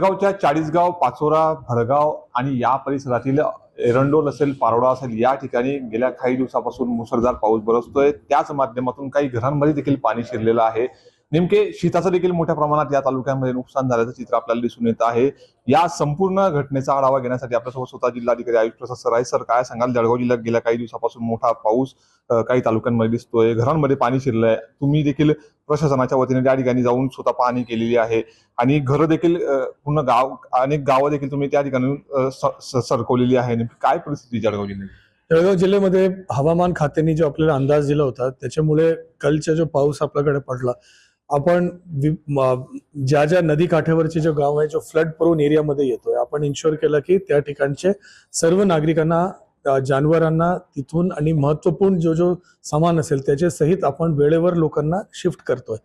गावच्या चाळीसगाव, पाचोरा, भडगाव आणि या परिसरातील एरंडोल असेल, पारोडा असेल या ठिकाणी गेल्या काही दिवसापासून मुसळधार पाऊस बरसतोय. त्याच माध्यमातून काही घरांमध्ये देखील पाणी शिरलेलं आहे. नेमके शेताचं देखील मोठ्या प्रमाणात या तालुक्यामध्ये नुकसान झाल्याचं चित्र आपल्याला दिसून येत आहे. या संपूर्ण घटनेचा आढावा घेण्यासाठी आपल्यासोबत स्वतः जिल्हाधिकारी आयुष प्रसाद सर आहे. सर, काय सांगाल? जळगाव जिल्ह्यात गेल्या काही दिवसापासून मोठा पाऊस काही तालुक्यांमध्ये दिसतोय, घरांमध्ये पाणी शिरलंय. तुम्ही देखील प्रशासनाच्या वतीने त्या ठिकाणी जाऊन स्वतः पाहणी केलेली आहे आणि घरं देखील पूर्ण गाव, अनेक गावं देखील तुम्ही त्या ठिकाणी सरकवलेली आहे. नेमकी काय परिस्थिती जळगाव जिल्ह्यात? जळगाव जिल्ह्यामध्ये हवामान खात्याने जो आपल्याला अंदाज दिला होता त्याच्यामुळे कालचा जो पाऊस आपल्याकडे पडला, आपण ज्या ज्या नदी काठावरचे जो गाव आहे जो फ्लड प्रोन एरियामध्ये येतोय, आपण इन्शुअर केलं की त्या ठिकाणचे सर्व नागरिकांना, जनावरांना तिथून आणि महत्वपूर्ण जो जो सामान असेल त्याच्या सहित आपण वेळेवर लोकांना शिफ्ट करतोय.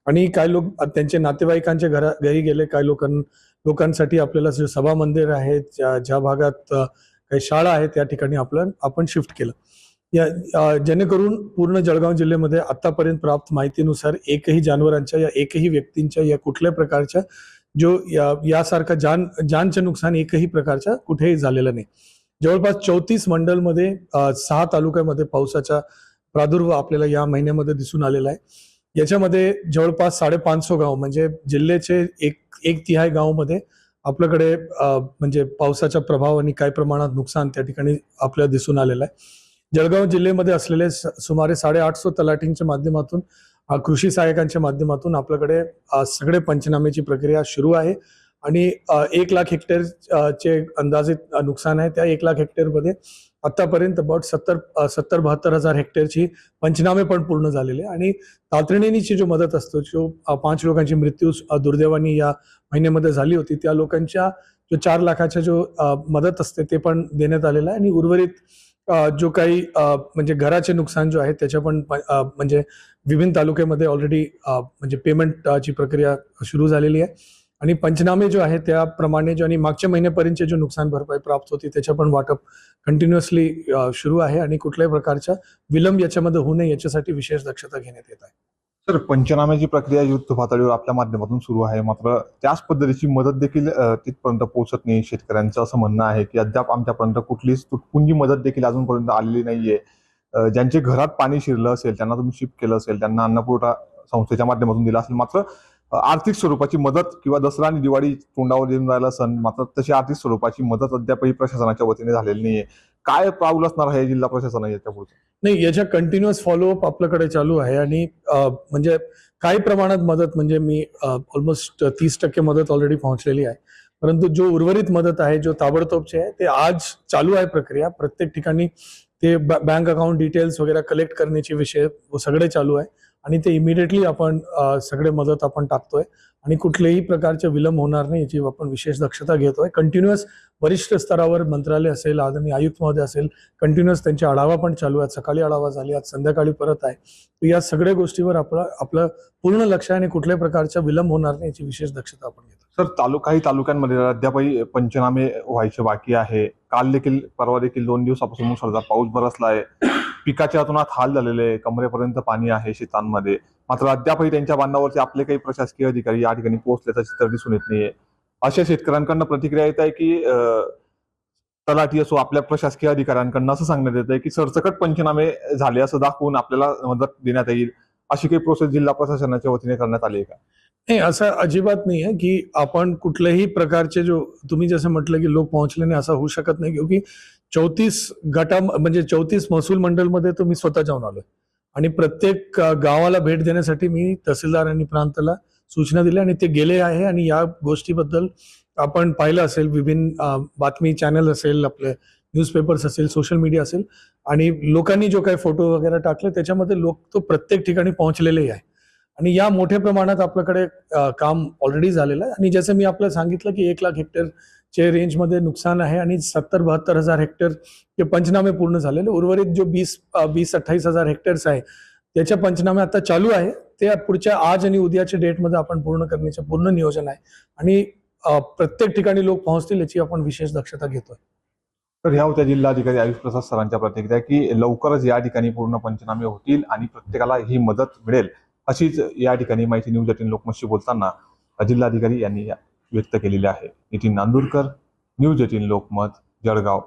आणि काही लोक त्यांच्या नातेवाईकांच्या घरी गेले, काही लोकांसाठी आपल्याला जे सभा मंदिर आहे, ज्या भागात काही शाळा आहेत त्या ठिकाणी आपण शिफ्ट केलं. जेणेकरून पूर्ण जळगाव जिल्ह्यामध्ये आतापर्यंत प्राप्त माहितीनुसार एकही जनावरांच्या या एकही व्यक्तींच्या या कुठल्या प्रकारच्या जो यासारखा जानचं नुकसान एकही प्रकारच्या कुठेही झालेलं नाही. जवळपास 34 मंडलमध्ये 6 तालुक्यामध्ये पावसाचा प्रादुर्भाव आपल्याला या महिन्यामध्ये दिसून आलेला आहे. याच्यामध्ये जवळपास 550 गाव म्हणजे जिल्ह्याचे एक तिहाई गावामध्ये आपल्याकडे म्हणजे पावसाचा प्रभाव आणि काही प्रमाणात नुकसान त्या ठिकाणी आपल्याला दिसून आलेलं आहे. जळगाव जिल्ह्यामध्ये असलेले सुमारे 850 तलाठींच्या माध्यमातून, कृषी सहाय्यकांच्या माध्यमातून आपल्याकडे सगळे पंचनामेची प्रक्रिया सुरू आहे आणि 1 लाख हेक्टर चे अंदाजित नुकसान आहे. त्या 1 लाख हेक्टरमध्ये आतापर्यंत अबाउट 70-72 हजार हेक्टरची पंचनामे पण पूर्ण झालेले आणि तातडीची जो मदत असतो, जो 5 लोकांची मृत्यू दुर्दैवाने या महिन्यामध्ये झाली होती, त्या लोकांच्या जो 4 लाखाच्या जो मदत असते ते पण देण्यात आलेलं आहे आणि उर्वरित जो काही म्हणजे घराचे नुकसान जो आहे त्याच्या पण म्हणजे विभिन्न तालुक्यामध्ये ऑलरेडी म्हणजे पेमेंटची प्रक्रिया सुरू झालेली आहे आणि पंचनामे जो आहे त्याप्रमाणे जो आणि मागच्या महिन्यापर्यंतचे जो नुकसान भरपाई प्राप्त होती त्याच्या पण वाटप कंटिन्युअसली सुरू आहे आणि कुठल्याही प्रकारचा विलंब याच्यामध्ये होऊ नये याच्यासाठी विशेष दक्षता घेण्यात येत आहे. तर पंचनाम्याची प्रक्रिया युद्ध पातळीवर आपल्या माध्यमातून सुरू आहे, मात्र त्याच पद्धतीची मदत देखील तिथपर्यंत पोहोचत नाही. शेतकऱ्यांचं असं म्हणणं आहे की अद्याप आमच्यापर्यंत कुठलीच तुटपुंजी मदत देखील अजूनपर्यंत आलेली नाहीये. ज्यांचे घरात पाणी शिरलं असेल त्यांना तुम्ही शिफ्ट केलं असेल, त्यांना अन्नपुरवठा संस्थेच्या माध्यमातून दिला असेल, मात्र आर्थिक स्वरूपाची मदत किंवा दसरा आणि दिवाळी तोंडावर येऊन राहिला सण, मात्र तशी आर्थिक स्वरूपाची मदत अद्यापही प्रशासनाच्या वतीने झालेली नाहीये. काय पाऊल असणार आहे जिल्हा प्रशासन याच्या पुढे? नाही, याच्या कंटिन्युअस फॉलोअप आपल्याकडे चालू आहे आणि म्हणजे काही प्रमाणात मदत म्हणजे मी ऑलमोस्ट 30% मदत ऑलरेडी पोहोचलेली आहे. परंतु जो उर्वरित मदत आहे, जो ताबडतोबची आहे, ते आज चालू आहे प्रक्रिया. प्रत्येक ठिकाणी ते बँक अकाउंट डिटेल्स वगैरे कलेक्ट करण्याचे विषय सगळे चालू आहे आणि ते इमिडिएटली आपण सगळे मदत आपण टाकतोय आणि कुठल्याही प्रकारचे विलंब होणार नाही याची आपण विशेष दक्षता घेतोय. कंटिन्युअस वरिष्ठ स्तरावर मंत्रालय असेल, आदरणीय आयुक्त महोदय असेल, कंटिन्युअस त्यांचे आढावा पण चालू आहेत. सकाळी आढावा झाली, आज संध्याकाळी परत आहे. तर या सगळ्या गोष्टीवर आपलं पूर्ण लक्ष आहे आणि कुठल्याही प्रकारचा विलंब होणार नाही याची विशेष दक्षता आपण घेतो. सर, काही तालुक्यांमध्ये अद्यापही पंचनामे व्हायचे बाकी आहे. काल देखील, परवा देखील 2 दिवसापासून मुसळधार पाऊस बरसला आहे. पिकाच्या अतोनात हाल झालेले, कमरेपर्यंत पाणी आहे शेतांमध्ये, मात्र अद्यापही त्यांच्या बांधावरचे आपले काही प्रशासकीय अधिकारी या ठिकाणी पोहोचल्याचं चित्र दिसून येत नाहीये. अशा शेतकऱ्यांकडनं प्रतिक्रिया येत आहे की तलाठी असो, आपल्या प्रशासकीय अधिकाऱ्यांकडनं असं सांगण्यात येत आहे की सरसकट पंचनामे झाले असं दाखवून आपल्याला मदत देण्यात येईल. अशी काही प्रोसेस जिल्हा प्रशासनाच्या वतीने करण्यात आली आहे का? नाही, असं अजिबात नाही आहे की आपण कुठल्याही प्रकारचे जो तुम्ही जसं म्हटलं की लोक पोहोचले नाही, असं होऊ शकत नाही. क्योंकि 34 गटा म्हणजे 34 महसूल मंडलमध्ये तो मी स्वतः जाऊन आलोय आणि प्रत्येक गावाला भेट देण्यासाठी मी तहसीलदार आणि प्रांताला सूचना दिल्या आणि ते गेले आहे आणि या गोष्टीबद्दल आपण पाहिलं असेल, विभिन्न बातमी चॅनल असेल, आपले न्यूजपेपर्स असेल, सोशल मीडिया असेल आणि लोकांनी जो काही फोटो वगैरे टाकले त्याच्यामध्ये लोक तो प्रत्येक ठिकाणी पोहोचलेले आहे आणि या मोठ्या प्रमाणात आपल्याकडे काम ऑलरेडी झालेलं आहे आणि जसं मी आपल्याला सांगितलं की 1 लाख हेक्टरचे रेंजमध्ये नुकसान आहे आणि 70-72 हजार हेक्टरचे पंचनामे पूर्ण झालेले. उर्वरित जो 20-28 हजार हेक्टर्स आहे त्याच्या पंचनामे आता चालू आहे. ते पुढच्या आज आणि उद्याच्या डेटमध्ये आपण पूर्ण करण्याचे पूर्ण नियोजन आहे आणि प्रत्येक ठिकाणी लोक पोहोचतील याची आपण विशेष दक्षता घेतोय. तर ह्या होत्या जिल्हाधिकारी आयुष प्रसाद सरांच्या प्रतिक्रिया की लवकरच या ठिकाणी पूर्ण पंचनामे होतील आणि प्रत्येकाला ही मदत मिळेल, अशीच या ठिकाणी माहिती न्यूज 18 लोकमतशी बोलताना जिल्हाधिकारी यांनी व्यक्त केलेली आहे. नितीन नांदुरकर, न्यूज 18 लोकमत, जळगाव.